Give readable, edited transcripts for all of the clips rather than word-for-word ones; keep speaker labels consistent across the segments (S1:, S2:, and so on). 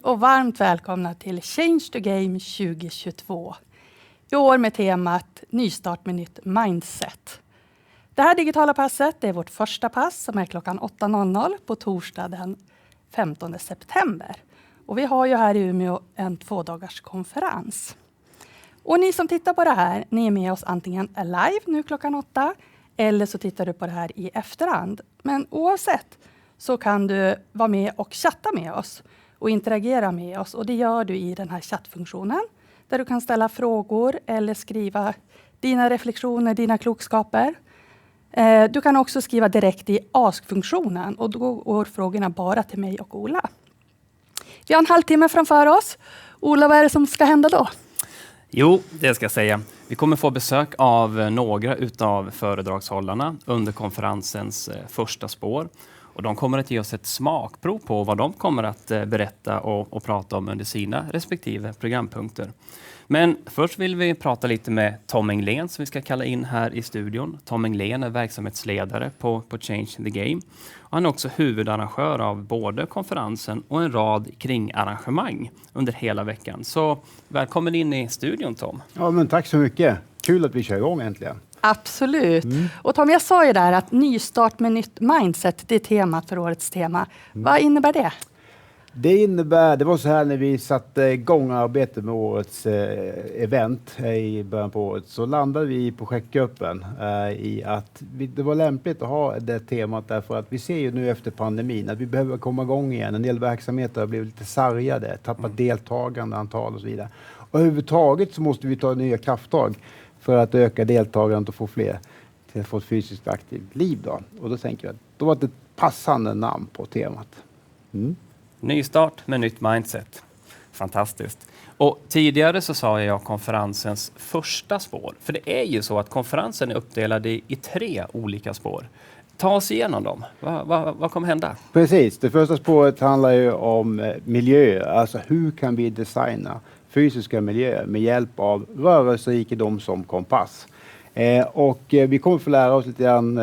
S1: och varmt välkomna till Change the Game 2022. I år med temat Nystart med nytt mindset. Det här digitala passet är vårt första pass som är klockan 8.00 på torsdag den 15 september. Och vi har ju här i Umeå en 2-dagars konferens. Och ni som tittar på det här, ni är med oss antingen live nu klockan 8 eller så tittar du på det här i efterhand. Men oavsett så kan du vara med och chatta med oss och interagera med oss. Och det gör du i den här chattfunktionen där du kan ställa frågor eller skriva dina reflektioner, dina klokskaper. Du kan också skriva direkt i ask-funktionen och då går frågorna bara till mig och Ola. Vi har en halvtimme framför oss. Ola, vad är det som ska hända då?
S2: Jo, det ska jag säga. Vi kommer få besök av några utav föredragshållarna under konferensens första spår. Och de kommer att ge oss ett smakprov på vad de kommer att berätta och prata om under sina respektive programpunkter. Men först vill vi prata lite med Tom Englén som vi ska kalla in här i studion. Tom Englén är verksamhetsledare på Change the Game. Och han är också huvudarrangör av både konferensen och en rad kringarrangemang under hela veckan. Så välkommen in i studion, Tom.
S3: Ja, men tack så mycket. Kul att vi kör igång äntligen.
S1: Absolut. Och Tom, jag sa ju där att nystart med nytt mindset, det är temat för årets tema. Vad innebär det?
S3: Det var så här när vi satte igång arbetet med årets event i början på året, så landade vi i projektgruppen i att det var lämpligt att ha det temat därför att vi ser ju nu efter pandemin att vi behöver komma igång igen. En del verksamheter har blivit lite sargade, tappat deltagande antal och så vidare. Och överhuvudtaget så måste vi ta nya krafttag för att öka deltagandet och få fler till att få ett fysiskt aktivt liv då. Och då tänker jag att då var det ett passande namn på temat.
S2: Nystart med nytt mindset. Fantastiskt. Och tidigare så sa jag konferensens första spår. För det är ju så att konferensen är uppdelad i 3 olika spår. Ta oss igenom dem. Vad kommer hända?
S3: Precis. Det första spåret handlar ju om miljöer. Alltså hur kan vi designa fysiska miljöer med hjälp av rörelserikedom som kompass. Och vi kommer få lära oss lite grann,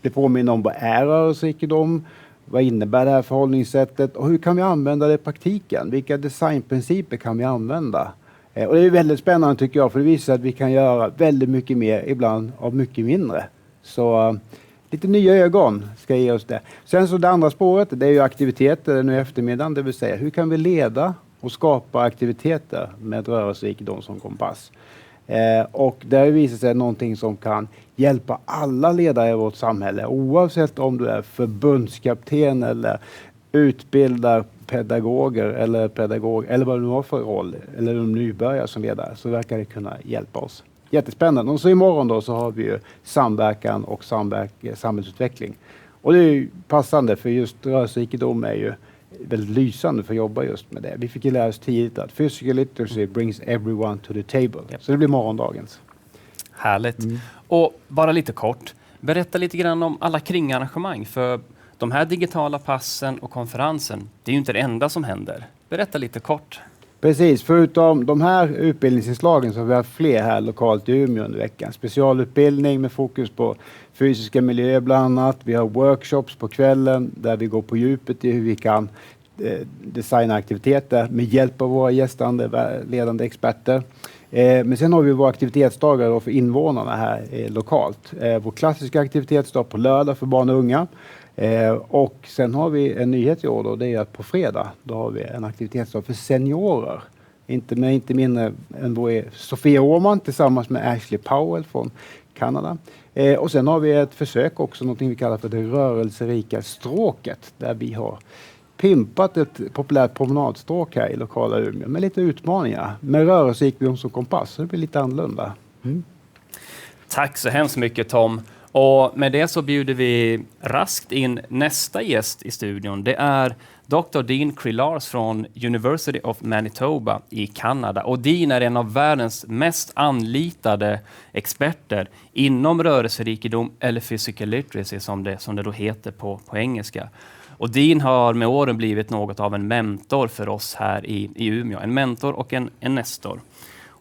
S3: bli påminna om vad är rörelserikedom, vad innebär det här förhållningssättet och hur kan vi använda det i praktiken? Vilka designprinciper kan vi använda? Och det är väldigt spännande tycker jag, för det visar att vi kan göra väldigt mycket mer ibland av mycket mindre. Så lite nya ögon ska ge oss det. Sen så det andra spåret, det är ju aktiviteter nu i eftermiddagen, det vill säga hur kan vi leda och skapa aktiviteter med rörelserikedom som kompass. Och det har visat sig någonting som kan hjälpa alla ledare i vårt samhälle, oavsett om du är förbundskapten eller utbildar pedagoger eller vad du har för roll, eller om nybörjare som ledare, så verkar det kunna hjälpa oss. Jättespännande. Och så imorgon då så har vi ju samverkan och samhällsutveckling. Och det är ju passande för just rörelserikedom är ju väldigt lysande för att jobba just med det. Vi fick ju lära oss tidigt att physical literacy brings everyone to the table. Yep. Så det blir morgondagens.
S2: Härligt. Och bara lite kort, berätta lite grann om alla kringarrangemang. För de här digitala passen och konferensen, det är ju inte det enda som händer. Berätta lite kort.
S3: Precis, förutom de här utbildningsinslagen så har vi haft fler här lokalt i Umeå under veckan. Specialutbildning med fokus på fysiska miljöer bland annat. Vi har workshops på kvällen där vi går på djupet i hur vi kan designa aktiviteter med hjälp av våra gästande ledande experter. Men sen har vi våra aktivitetsdagar för invånarna här lokalt. Vår klassiska aktivitetsdag på lördag för barn och unga. Och sen har vi en nyhet i år då, det är att på fredag då har vi en aktivitetsdag för seniorer. Inte mindre än vår Sofia Åhman tillsammans med Ashley Powell från Kanada. Och sen har vi ett försök också, något vi kallar för det rörelserika stråket, där vi har pimpat ett populärt promenadstråk här i lokala Umeå med lite utmaningar med rörelserikdom som kompass. Så det blir lite annorlunda.
S2: Tack så hemskt mycket, Tom. Och med det så bjuder vi raskt in nästa gäst i studion. Det är Dr. Dean Kriellaars från University of Manitoba i Kanada. Och Dean är en av världens mest anlitade experter inom rörelserikedom eller physical literacy som det då heter på engelska. Och Dean har med åren blivit något av en mentor för oss här i Umeå. En mentor och en nestor.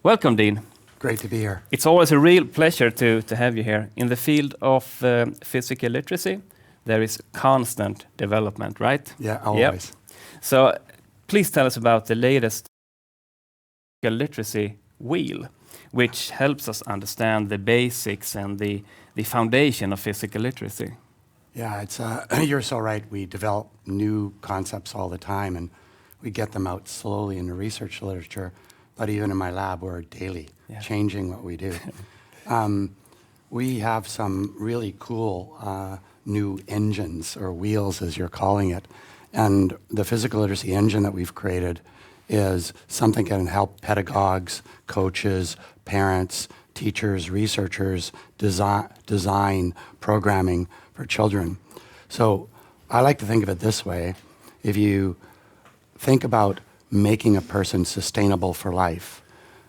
S2: Welcome, Dean.
S4: Great to be here.
S2: It's always a real pleasure to have you here. In the field of physical literacy, there is constant development, right?
S4: Yeah, always.
S2: Yep. So please tell us about the latest literacy wheel, which helps us understand the basics and the foundation of physical literacy.
S4: Yeah, it's you're so right. We develop new concepts all the time, and we get them out slowly in the research literature. But even in my lab, we're daily changing what we do. We have some really cool new engines, or wheels as you're calling it. And the physical literacy engine that we've created is something that can help pedagogues, coaches, parents, teachers, researchers design programming for children. So I like to think of it this way. If you think about making a person sustainable for life,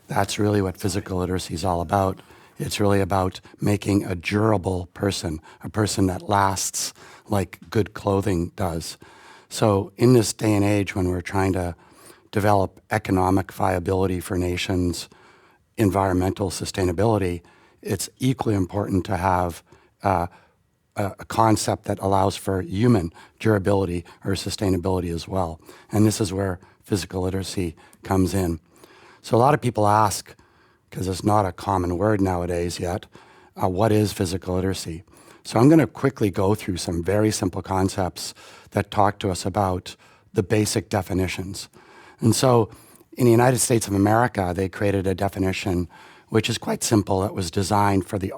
S4: that's really what physical literacy is all about. It's really about making a durable person, a person that lasts like good clothing does. So in this day and age when we're trying to develop economic viability for nations, environmental sustainability, it's equally important to have a concept that allows for human durability or sustainability as well. And this is where physical literacy comes in. So a lot of people ask, because it's not a common word nowadays yet, what is physical literacy? So I'm going to quickly go through some very simple concepts that talk to us about the basic definitions. And so in the United States of America, they created a definition which is quite simple. It was designed for the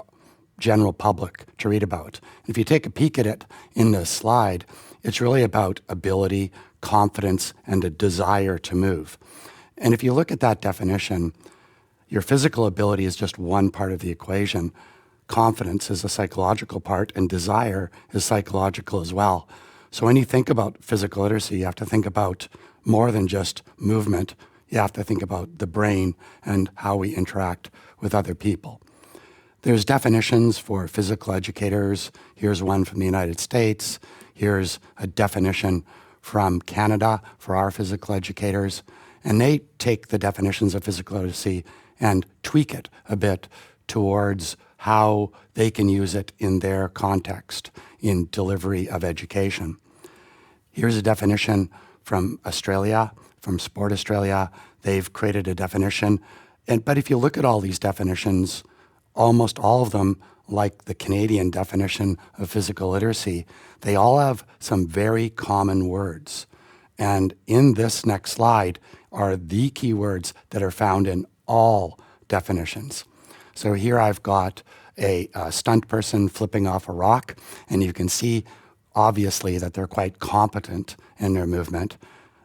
S4: general public to read about. If you take a peek at it in this slide, it's really about ability, confidence, and a desire to move. And if you look at that definition, your physical ability is just one part of the equation. Confidence is a psychological part, and desire is psychological as well. So when you think about physical literacy, you have to think about more than just movement. You have to think about the brain and how we interact with other people. There's definitions for physical educators. Here's one from the United States. Here's a definition from Canada for our physical educators. And they take the definitions of physical literacy and tweak it a bit towards how they can use it in their context in delivery of education. Here's a definition from Australia, from Sport Australia. They've created a definition. But if you look at all these definitions, almost all of them, like the Canadian definition of physical literacy, they all have some very common words. And in this next slide are the keywords that are found in all definitions. So here I've got a stunt person flipping off a rock, and you can see obviously that they're quite competent in their movement.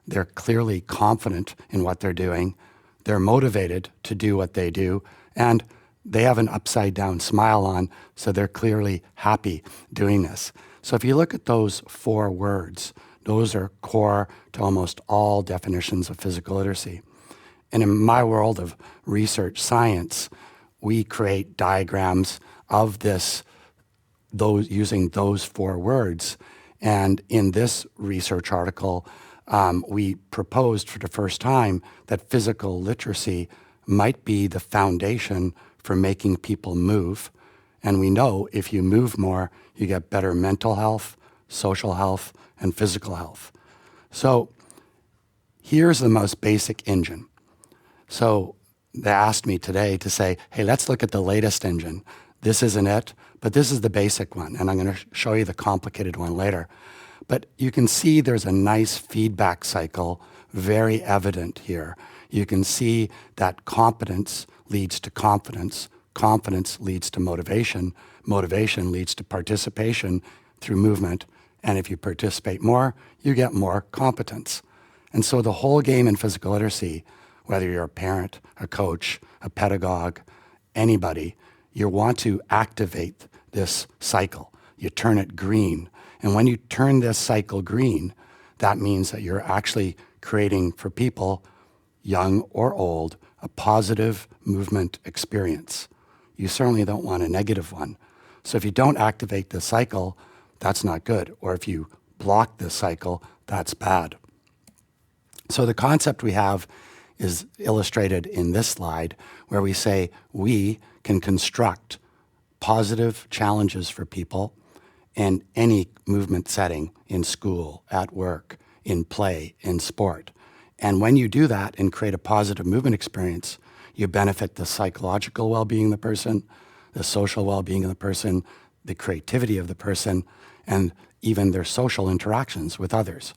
S4: They're clearly confident in what they're doing. They're motivated to do what they do, and they have an upside down smile on, so they're clearly happy doing this. So if you look at those 4 words, those are core to almost all definitions of physical literacy. And in my world of research science, we create diagrams of this, using those 4 words. And in this research article, we proposed for the first time that physical literacy might be the foundation for making people move. And we know if you move more, you get better mental health, social health, and physical health. So here's the most basic engine. So they asked me today to say, hey, let's look at the latest engine. This isn't it, but this is the basic one. And I'm going to show you the complicated one later. But you can see there's a nice feedback cycle, very evident here. You can see that competence leads to confidence. Confidence leads to motivation. Motivation leads to participation through movement. And if you participate more, you get more competence. And so the whole game in physical literacy, whether you're a parent, a coach, a pedagogue, anybody, you want to activate this cycle. You turn it green. And when you turn this cycle green, that means that you're actually creating for people, young or old, a positive movement experience. You certainly don't want a negative one. So if you don't activate the cycle, that's not good. Or if you block this cycle, that's bad. So the concept we have is illustrated in this slide, where we say we can construct positive challenges for people in any movement setting, in school, at work, in play, in sport. And when you do that and create a positive movement experience, you benefit the psychological well-being of the person, the social well-being of the person, the creativity of the person, and even their social interactions with others.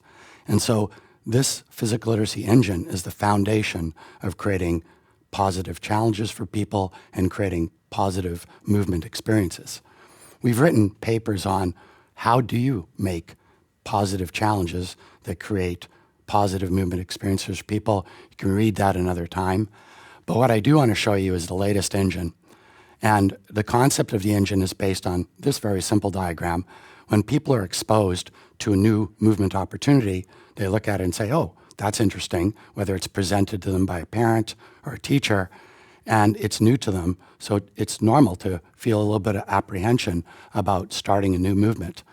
S4: And so this physical literacy engine is the foundation of creating positive challenges for people and creating positive movement experiences. We've written papers on how do you make positive challenges that create positive movement experiences for people. You can read that another time. But what I do want to show you is the latest engine. And the concept of the engine is based on this very simple diagram. When people are exposed to a new movement opportunity, they look at it and say, oh, that's interesting, whether it's presented to them by a parent or a teacher, and it's new to them. So it's normal to feel a little bit of apprehension about starting a new movement.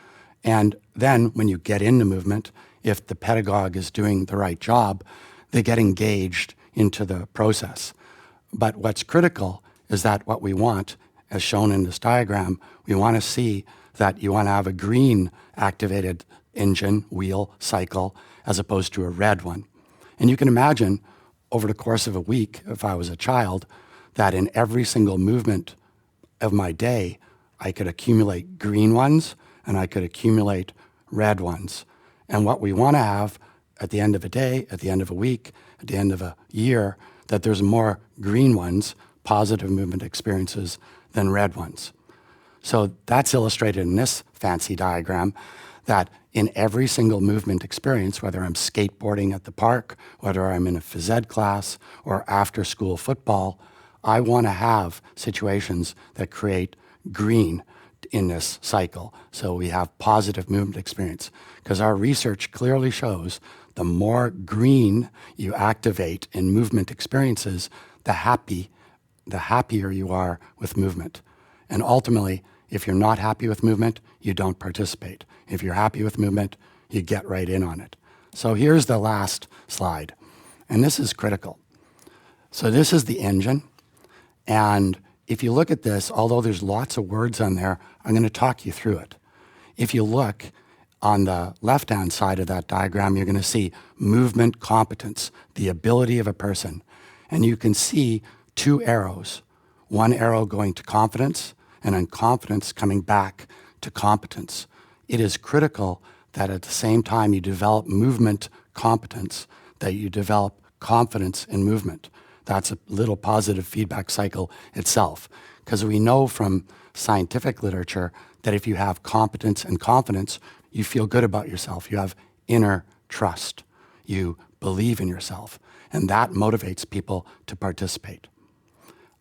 S4: And then when you get into movement, if the pedagogue is doing the right job, they get engaged into the process. But what's critical is that what we want, as shown in this diagram, we want to see that you want to have a green activated engine, wheel, cycle, as opposed to a red one. And you can imagine over the course of a week, if I was a child, that in every single movement of my day, I could accumulate green ones and I could accumulate red ones. And what we want to have at the end of a day, at the end of a week, at the end of a year, that there's more green ones, positive movement experiences, than red ones. So that's illustrated in this fancy diagram, that in every single movement experience, whether I'm skateboarding at the park, whether I'm in a phys ed class or after school football, I want to have situations that create green in this cycle. So we have positive movement experience, because our research clearly shows the more green you activate in movement experiences, the happier you are with movement. And ultimately, if you're not happy with movement, you don't participate. If you're happy with movement, you get right in on it. So here's the last slide, and this is critical. So this is the engine, and if you look at this, although there's lots of words on there, I'm going to talk you through it. If you look on the left-hand side of that diagram, you're going to see movement competence, the ability of a person. And you can see two arrows, one arrow going to confidence, and then confidence coming back to competence. It is critical that at the same time you develop movement competence, that you develop confidence in movement. That's a little positive feedback cycle itself. Because we know from scientific literature that if you have competence and confidence, you feel good about yourself. You have inner trust. You believe in yourself. And that motivates people to participate.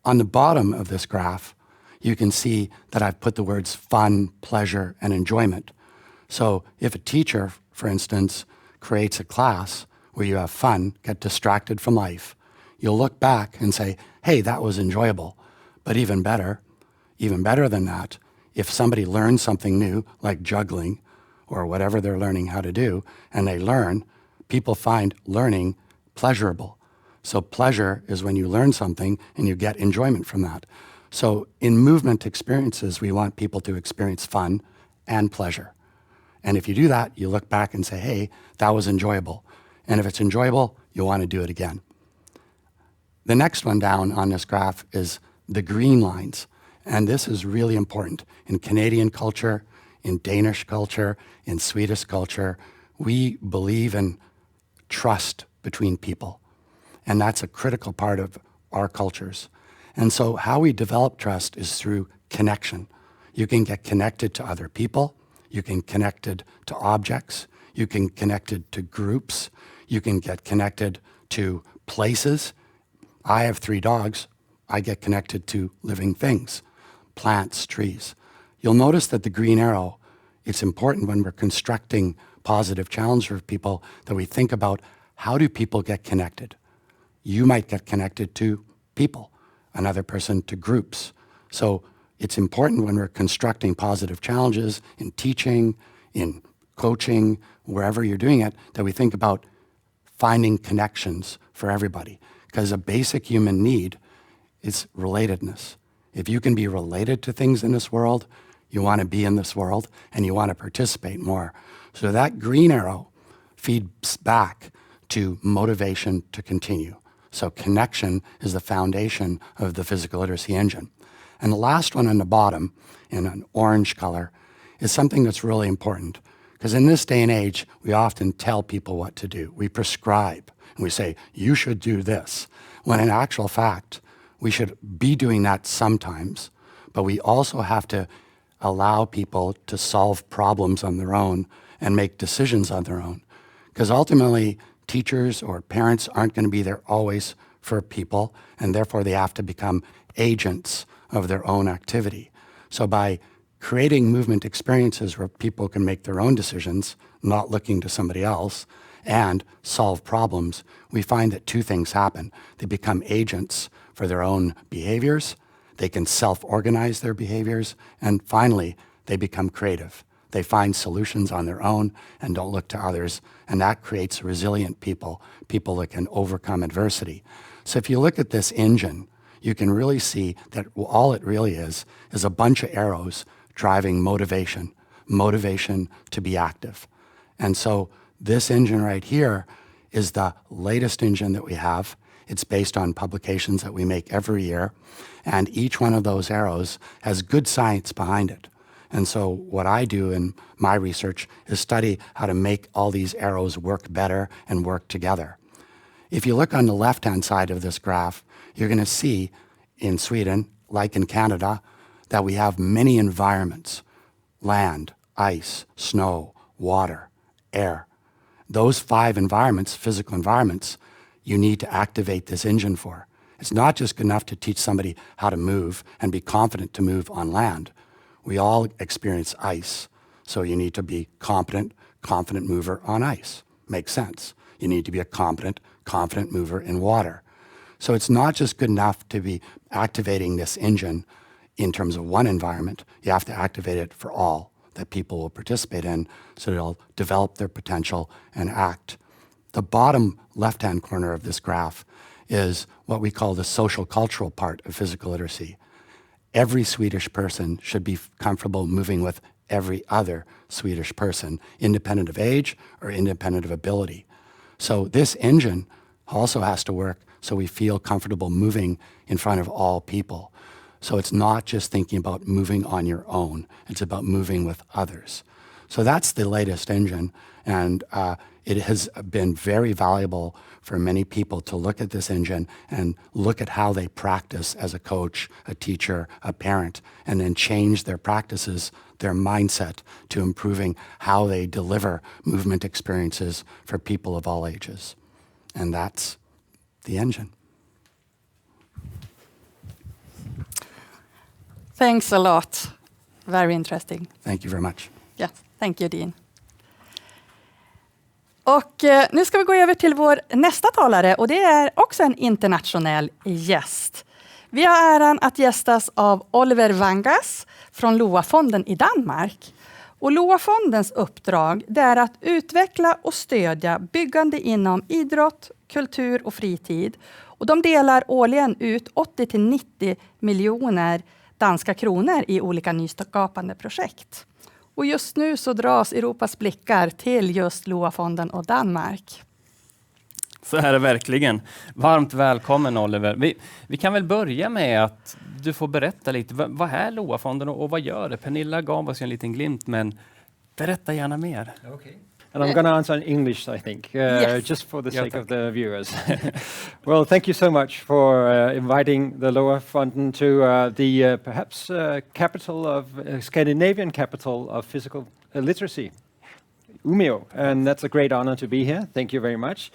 S4: On the bottom of this graph, you can see that I've put the words fun, pleasure, and enjoyment. So if a teacher, for instance, creates a class where you have fun, get distracted from life, you'll look back and say, hey, that was enjoyable. But even better than that, if somebody learns something new, like juggling or whatever they're learning how to do, and they learn, people find learning pleasurable. So pleasure is when you learn something and you get enjoyment from that. So in movement experiences, we want people to experience fun and pleasure. And if you do that, you look back and say, hey, that was enjoyable. And if it's enjoyable, you'll want to do it again. The next one down on this graph is the green lines. And this is really important. In Canadian culture, in Danish culture, in Swedish culture, we believe in trust between people. And that's a critical part of our cultures. And so how we develop trust is through connection. You can get connected to other people. You can get connected to objects. You can get connected to groups. You can get connected to places. I have 3 dogs. I get connected to living things, plants, trees. You'll notice that the green arrow, it's important when we're constructing positive challenge for people that we think about how do people get connected. You might get connected to people, another person to groups. So it's important when we're constructing positive challenges in teaching, in coaching, wherever you're doing it, that we think about finding connections for everybody. Because a basic human need is relatedness. If you can be related to things in this world, you want to be in this world and you want to participate more. So that green arrow feeds back to motivation to continue. So connection is the foundation of the physical literacy engine. And the last one on the bottom, in an orange color, is something that's really important. Because in this day and age, we often tell people what to do. We prescribe, and we say, you should do this. When in actual fact, we should be doing that sometimes, but we also have to allow people to solve problems on their own and make decisions on their own. Because ultimately, teachers or parents aren't going to be there always for people, and therefore they have to become agents of their own activity. So by creating movement experiences where people can make their own decisions, not looking to somebody else, and solve problems, we find that two things happen. They become agents for their own behaviors, they can self-organize their behaviors, and finally, they become creative. They find solutions on their own and don't look to others, and that creates resilient people, people that can overcome adversity. So if you look at this engine, you can really see that all it really is a bunch of arrows driving motivation to be active. And so this engine right here is the latest engine that we have. It's based on publications that we make every year, and each one of those arrows has good science behind it. And so what I do in my research is study how to make all these arrows work better and work together. If you look on the left-hand side of this graph, you're going to see in Sweden, like in Canada, that we have many environments: land, ice, snow, water, air. Those 5 environments, physical environments, you need to activate this engine for. It's not just good enough to teach somebody how to move and be confident to move on land. We all experience ice, so you need to be confident mover on ice. Makes sense. You need to be a confident mover in water. So it's not just good enough to be activating this engine in terms of one environment. You have to activate it for all that people will participate in, so they'll develop their potential and act. The bottom left-hand corner of this graph is what we call the social cultural part of physical literacy. Every Swedish person should be comfortable moving with every other Swedish person, independent of age or independent of ability. So this engine also has to work so we feel comfortable moving in front of all people. So it's not just thinking about moving on your own, it's about moving with others. So that's the latest engine, and it has been very valuable for many people to look at this engine and look at how they practice as a coach, a teacher, a parent, and then change their practices, their mindset, to improving how they deliver movement experiences for people of all ages. And that's the engine.
S1: Thanks a lot. Very interesting.
S4: Thank you very much.
S1: Yes, thank you, Dean. Och nu ska vi gå över till vår nästa talare, och det är också en internationell gäst. Vi har äran att gästas av Oliver Vanges från LOA-fonden i Danmark. Och LOA-fondens uppdrag, det är att utveckla och stödja byggande inom idrott, kultur och fritid. Och de delar årligen ut 80-90 miljoner danska kronor i olika nyskapande projekt. Och just nu så dras Europas blickar till just LOA-fonden och Danmark.
S2: Så är det verkligen. Varmt välkommen, Oliver. Vi kan väl börja med att du får berätta lite. Vad är LOA-fonden och vad gör det? Pernilla gav oss en liten glimt, men berätta gärna mer.
S5: Okay. And I'm going to answer in English, I think,
S1: Yes.
S5: just for the sake of the viewers. Well, thank you so much for inviting the LOA-fonden to the perhaps capital of Scandinavian capital of physical literacy, Umeå, and that's a great honor to be here. Thank you very much.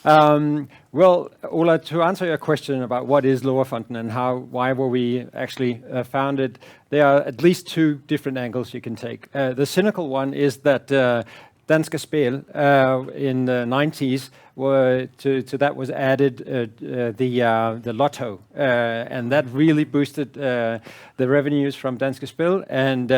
S5: Well, Ola, to answer your question about what is LOA-fonden and why were we actually founded, there are at least 2 different angles you can take. The cynical one is that Danske Spil in the 90s to that was added the lotto, and that really boosted the revenues from Danske Spil, and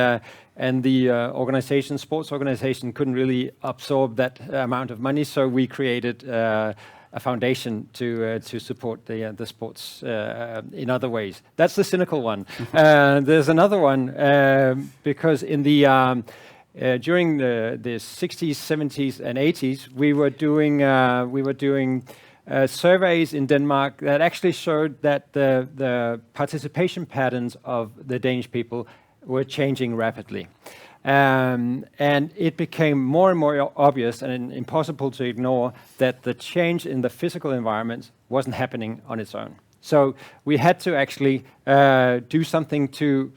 S5: the sports organization couldn't really absorb that amount of money, so we created a foundation to support the sports in other ways. That's the cynical one. There's another one because in the during the 60s, 70s, and 80s, we were doing surveys in Denmark that actually showed that the participation patterns of the Danish people were changing rapidly. And it became more and more obvious and impossible to ignore that the change in the physical environment wasn't happening on its own. So we had to actually do something to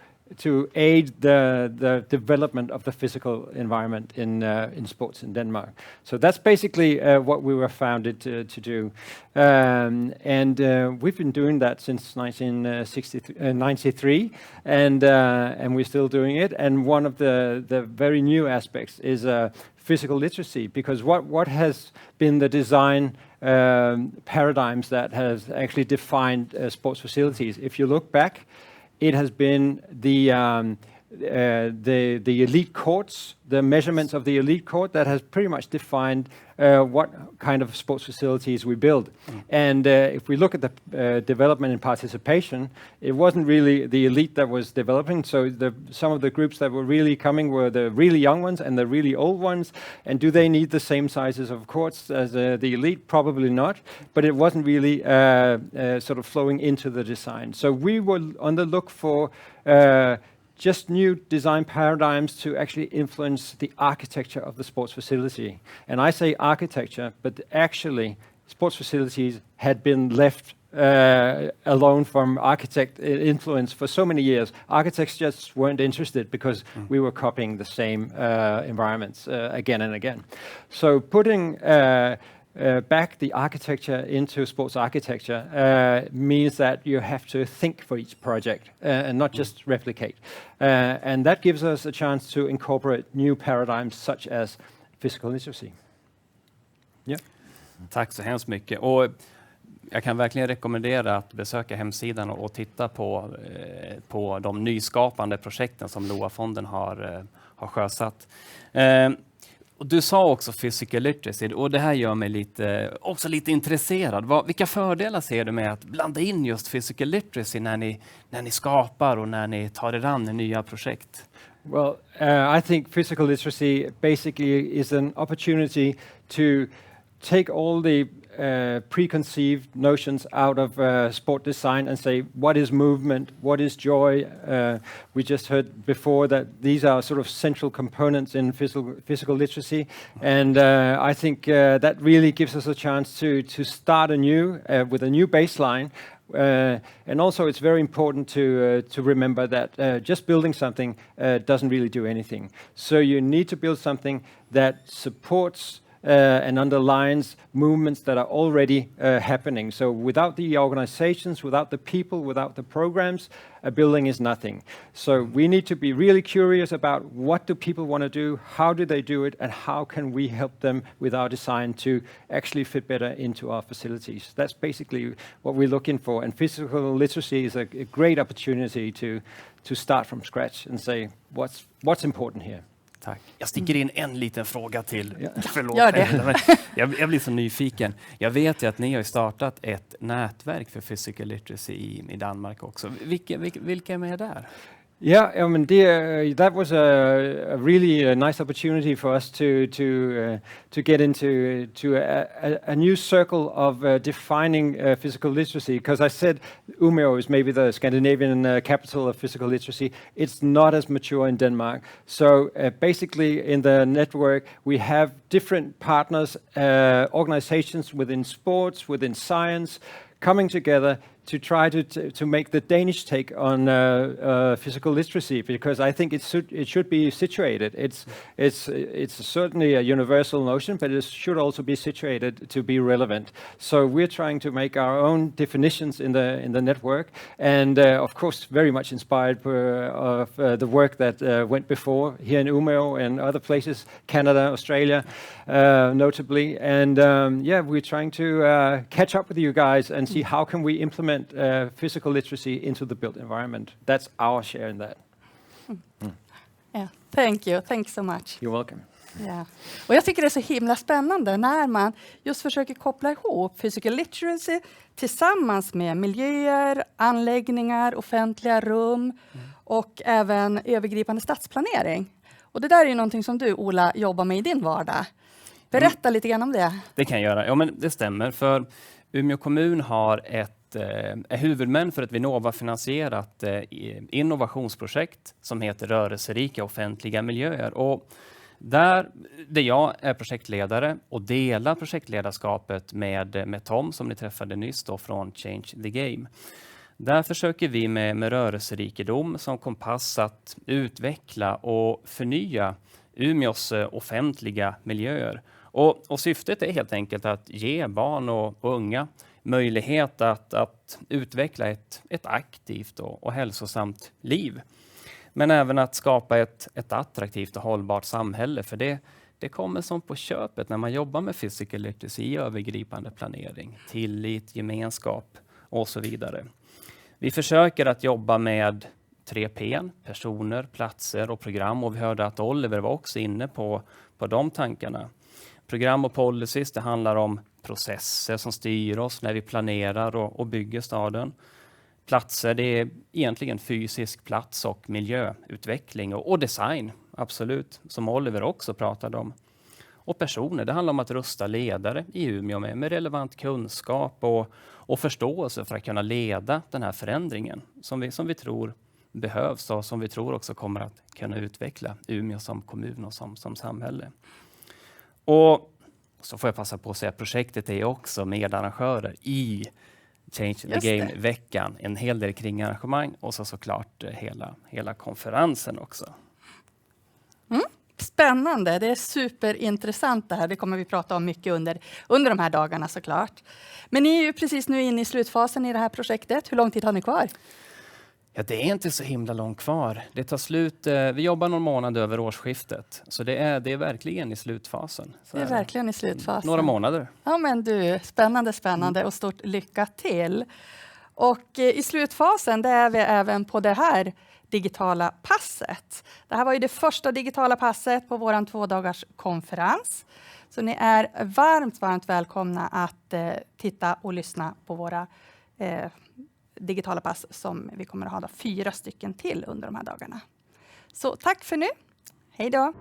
S5: aid the development of the physical environment in sports in Denmark. So that's basically what we were founded to do. And we've been doing that since 1993, and we're still doing it. And one of the very new aspects is physical literacy, because what has been the design paradigms that has actually defined sports facilities? If you look back, it has been the elite courts, the measurements of the elite court that has pretty much defined what kind of sports facilities we build. And if we look at the development and participation, it wasn't really the elite that was developing. So some of the groups that were really coming were the really young ones and the really old ones. And do they need the same sizes of courts as the elite? Probably not. But it wasn't really sort of flowing into the design. So we were on the look for just new design paradigms to actually influence the architecture of the sports facility. And I say architecture, but actually sports facilities had been left alone from architect influence for so many years. Architects just weren't interested because we were copying the same environments again and again. So putting back the architecture into sports architecture means that you have to think for each project and not just replicate. And that gives us a chance to incorporate new paradigms such as physical literacy. Yeah.
S2: Tack så hemskt mycket. Och jag kan verkligen rekommendera att besöka hemsidan och titta på de nyskapande projekten som LOA-fonden har sjösatt. Och du sa också physical literacy, och det här gör mig också lite intresserad. Vilka fördelar ser du med att blanda in just physical literacy när ni skapar och när ni tar er an nya projekt?
S5: Well, I think physical literacy basically is an opportunity to take all the preconceived notions out of sport design and say, what is movement, what is joy? We just heard before that these are sort of central components in physical literacy, and I think that really gives us a chance to start anew with a new baseline. And also it's very important to remember that just building something doesn't really do anything. So you need to build something that supports and underlines movements that are already happening. So without the organizations, without the people, without the programs, a building is nothing. So we need to be really curious about what do people want to do, how do they do it, and how can we help them with our design to actually fit better into our facilities. That's basically what we're looking for. And physical literacy is a great opportunity to start from scratch and say, what's important here?
S2: Tack. Jag sticker in en liten fråga till.
S5: Ja.
S2: Förlåt.
S1: Gör det.
S2: Jag blir så nyfiken. Jag vet ju att ni har startat ett nätverk för physical literacy i Danmark också. Vilka är med där?
S5: Yeah, I mean, that was a really nice opportunity for us to get into a new circle of defining physical literacy. Because I said Umeå is maybe the Scandinavian capital of physical literacy. It's not as mature in Denmark. So basically, in the network, we have different partners, organizations within sports, within science, coming together to try to make the Danish take on physical literacy, because I think it should be situated. It's certainly a universal notion, but it should also be situated to be relevant. So we're trying to make our own definitions in the network, and of course very much inspired of the work that went before here in Umeå and other places, Canada, Australia, notably. And we're trying to catch up with you guys and see how can we implement physical literacy into the built environment. That's our share in that.
S1: Yeah, thank you. Thanks so much.
S5: You're welcome.
S1: Yeah. Och jag tycker det är så himla spännande när man just försöker koppla ihop physical literacy tillsammans med miljöer, anläggningar, offentliga rum och även övergripande stadsplanering. Och det där är ju någonting som du, Ola, jobbar med i din vardag. Berätta lite grann om det.
S2: Det kan jag göra. Ja, men det stämmer. För Umeå kommun har är huvudmän för ett Vinnova-finansierat innovationsprojekt som heter Rörelserika offentliga miljöer. Och där jag är projektledare och delar projektledarskapet med Tom som ni träffade nyss då, från Change the Game. Där försöker vi med rörelserikedom som kompass att utveckla och förnya Umeås offentliga miljöer. Och syftet är helt enkelt att ge barn och unga möjlighet att utveckla ett aktivt och hälsosamt liv. Men även att skapa ett attraktivt och hållbart samhälle. För det kommer som på köpet när man jobbar med physical literacy, övergripande planering, tillit, gemenskap och så vidare. Vi försöker att jobba med 3P, personer, platser och program. Och vi hörde att Oliver var också inne på de tankarna. Program och policies, det handlar om processer som styr oss när vi planerar och bygger staden. Platser, det är egentligen fysisk plats och miljöutveckling och design, absolut, som Oliver också pratade om. Och personer, det handlar om att rusta ledare i Umeå med relevant kunskap och förståelse för att kunna leda den här förändringen som vi tror behövs och som vi tror också kommer att kunna utveckla Umeå som kommun och som samhälle. Och så får jag passa på att säga att projektet är också medarrangörer i Change the Game-veckan. En hel del kring arrangemang och såklart hela konferensen också.
S1: Spännande, det är superintressant det här. Det kommer vi prata om mycket under de här dagarna såklart. Men ni är ju precis nu inne i slutfasen i det här projektet. Hur lång tid har ni kvar?
S2: Ja, det är inte så himla långt kvar. Det tar slut, vi jobbar någon månad över årsskiftet. Så det är verkligen i slutfasen.
S1: Det är verkligen i slutfasen.
S2: Några månader.
S1: Ja men du, spännande och stort lycka till. Och i slutfasen där är vi även på det här digitala passet. Det här var ju det första digitala passet på våran 2-dagars konferens. Så ni är varmt välkomna att titta och lyssna på våra digitala pass som vi kommer att ha 4 stycken till under de här dagarna. Så tack för nu. Hej då!